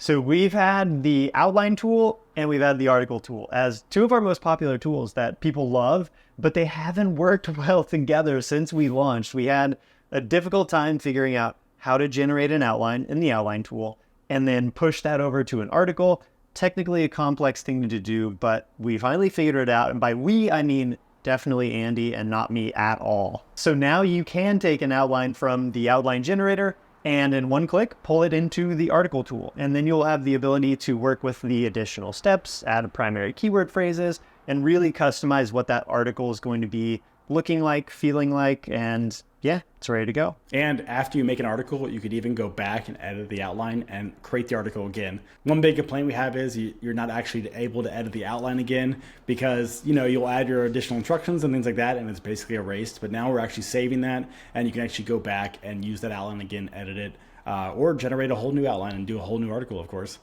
So we've had the outline tool and we've had the article tool as two of our most popular tools that people love, but they haven't worked well together since we launched. We had a difficult time figuring out how to generate an outline in the outline tool and then push that over to an article. Technically a complex thing to do, but we finally figured it out. And by we, I mean definitely Andy and not me at all. So now you can take an outline from the outline generator and in one click, pull it into the article tool. And then you'll have the ability to work with the additional steps, add primary keyword phrases, and really customize what that article is going to be looking like, feeling like, and yeah, it's ready to go. And after you make an article, you could even go back and edit the outline and create the article again. One big complaint we have is you're not actually able to edit the outline again because, you'll add your additional instructions and things like that, and it's basically erased. But now we're actually saving that, and you can actually go back and use that outline again, edit it, or generate a whole new outline and do a whole new article, of course.